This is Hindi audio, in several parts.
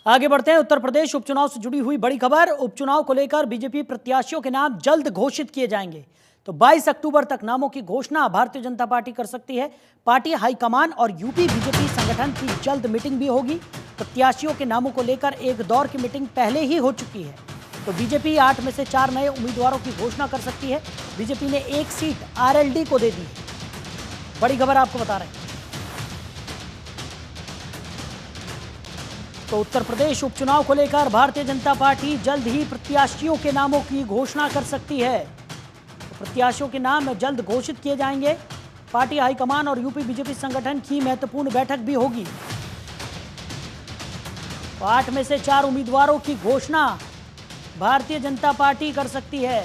आगे बढ़ते हैं। उत्तर प्रदेश उपचुनाव से जुड़ी हुई बड़ी खबर। उपचुनाव को लेकर बीजेपी प्रत्याशियों के नाम जल्द घोषित किए जाएंगे। तो 22 अक्टूबर तक नामों की घोषणा भारतीय जनता पार्टी कर सकती है। पार्टी हाईकमान और यूपी बीजेपी संगठन की जल्द मीटिंग भी होगी। प्रत्याशियों के नामों को लेकर एक दौर की मीटिंग पहले ही हो चुकी है। तो बीजेपी 8 में से 4 नए उम्मीदवारों की घोषणा कर सकती है। बीजेपी ने एक सीट आरएलडी को दे दी है। बड़ी खबर आपको बता रहे हैं। तो उत्तर प्रदेश उपचुनाव को लेकर भारतीय जनता पार्टी जल्द ही प्रत्याशियों के नामों की घोषणा कर सकती है। तो प्रत्याशियों के नाम जल्द घोषित किए जाएंगे। पार्टी हाईकमान और यूपी बीजेपी संगठन की महत्वपूर्ण बैठक भी होगी। तो 8 में से 4 उम्मीदवारों की घोषणा भारतीय जनता पार्टी कर सकती है।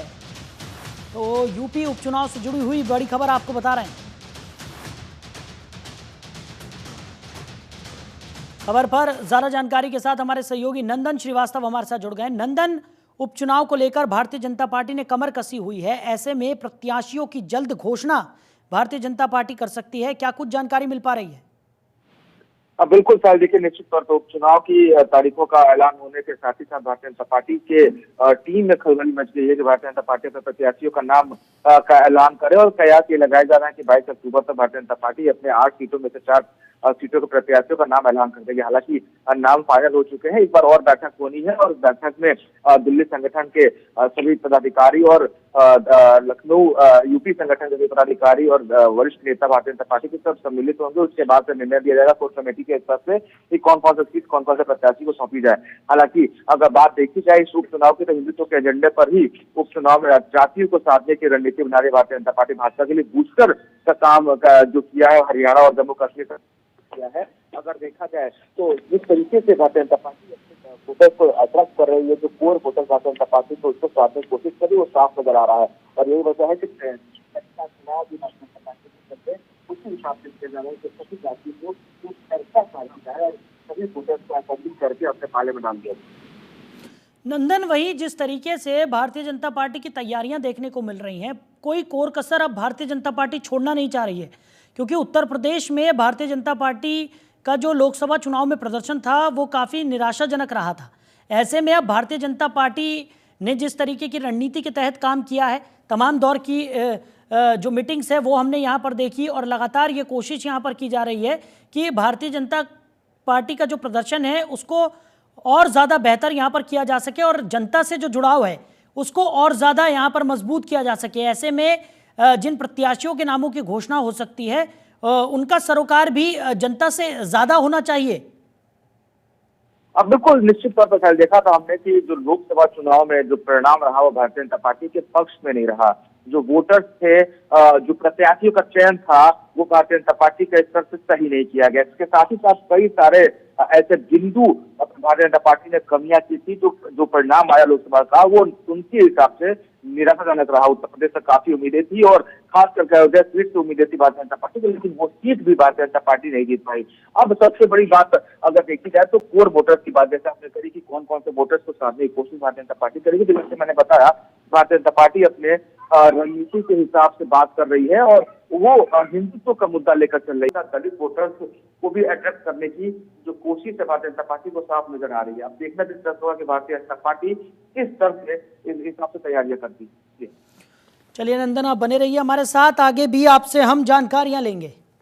तो यूपी उपचुनाव से जुड़ी हुई बड़ी खबर आपको बता रहे हैं। खबर पर ज्यादा जानकारी के साथ हमारे सहयोगी नंदन श्रीवास्तव हमारे साथ जुड़ गए। नंदन, उपचुनाव को लेकर भारतीय जनता पार्टी ने कमर कसी हुई है, ऐसे में प्रत्याशियों की जल्द घोषणा भारतीय जनता पार्टी कर सकती है, क्या कुछ जानकारी मिल पा रही है? बिल्कुल साल, देखिए निश्चित तौर पर उपचुनाव की तारीखों का ऐलान होने के साथ ही साथ भारतीय जनता पार्टी के टीम में खलबली मच गई है कि भारतीय जनता पार्टी अपने प्रत्याशियों का नाम का ऐलान करे। और कयास ये लगाया जा रहा है कि 22 अक्टूबर तक भारतीय जनता पार्टी अपने 8 सीटों में से 4 सीटों के प्रत्याशियों का नाम ऐलान कर देगी। हालांकि नाम फाइनल हो चुके हैं। एक बार और बैठक होनी है और उस बैठक में दिल्ली संगठन के सभी पदाधिकारी और लखनऊ यूपी संगठन के पदाधिकारी और वरिष्ठ नेता भारतीय जनता पार्टी के सब सम्मिलित होंगे। उसके बाद से निर्णय दिया जाएगा कोर कमेटी के स्तर से कि कौन कौन सा सीट कौन कौन से प्रत्याशी को सौंपी जाए। हालांकि अगर बात देखी जाए इस उपचुनाव के, तो हिंदुत्व के एजेंडे पर ही उपचुनाव में जातियों को साधने की रणनीति बना रही भारतीय जनता पार्टी। भाजपा के लिए बूस्टर का काम जो किया है हरियाणा और जम्मू कश्मीर का किया है। अगर देखा जाए तो जिस तरीके से भारतीय जनता पार्टी वोटर्स को अट्रैक्ट कर रही है, जो core voter Bharatiya Janata party को उसको साधने की कोशिश कर रही है, वो साफ नजर आ रहा है। और यही वजह है कि चुनाव भी भारतीय जनता पार्टी के चलते उसी हिसाब से किया जा रहा है कि सभी जातियों को चर्चा साझी जाए और सभी वोटर्स को एकत्रित करके अपने पाले में डाल दिया। नंदन, वही जिस तरीके से भारतीय जनता पार्टी की तैयारियां देखने को मिल रही हैं, कोई कोर कसर अब भारतीय जनता पार्टी छोड़ना नहीं चाह रही है, क्योंकि उत्तर प्रदेश में भारतीय जनता पार्टी का जो लोकसभा चुनाव में प्रदर्शन था वो काफ़ी निराशाजनक रहा था। ऐसे में अब भारतीय जनता पार्टी ने जिस तरीके की रणनीति के तहत काम किया है, तमाम दौर की जो मीटिंग्स है वो हमने यहाँ पर देखी और लगातार ये कोशिश यहाँ पर की जा रही है कि भारतीय जनता पार्टी का जो प्रदर्शन है उसको और ज़्यादा बेहतर यहाँ पर किया जा सके और जनता से जो जुड़ाव है उसको और ज़्यादा यहाँ पर मजबूत किया जा सके। ऐसे में जिन प्रत्याशियों के नामों की घोषणा हो सकती है उनका सरोकार भी जनता से ज़्यादा होना चाहिए। अब बिल्कुल निश्चित तौर पर देखा था हमने कि जो लोकसभा चुनाव में जो परिणाम रहा वो भारतीय जनता पार्टी के पक्ष में नहीं रहा। जो वोटर्स थे, जो प्रत्याशियों का चयन था वो भारतीय जनता पार्टी के स्तर से सही नहीं किया गया। इसके साथ ही साथ कई सारे ऐसे बिंदु भारतीय जनता पार्टी ने कमियां की थी। जो परिणाम आया लोकसभा का वो उनके हिसाब से निराशाजनक रहा। उत्तर प्रदेश से काफी उम्मीदें थी और खासकर अयोध्या सीट से उम्मीदें थी भारतीय जनता पार्टी को, लेकिन वो सीट भी भारतीय जनता पार्टी नहीं जीत पाई। अब सबसे बड़ी बात अगर देखी जाए तो कोर वोटर्स की बात जैसे आपने करी कि कौन कौन से वोटर्स को साधने की कोशिश भारतीय जनता पार्टी करेगी। तो जैसे मैंने बताया भारतीय जनता पार्टी अपने रणनीति के हिसाब से बात कर रही है और वो हिंदुत्व का मुद्दा लेकर चल रही है। दलित वोटर्स को भी अट्रैक्ट करने की जो कोशिश है भारतीय जनता पार्टी को साफ नजर आ रही है। अब देखना दिलचस्प होगा कि भारतीय जनता पार्टी किस तरह से इस हिसाब से तैयारियां करती है। चलिए नंदन, आप बने रहिए हमारे साथ, आगे भी आपसे हम जानकारियां लेंगे।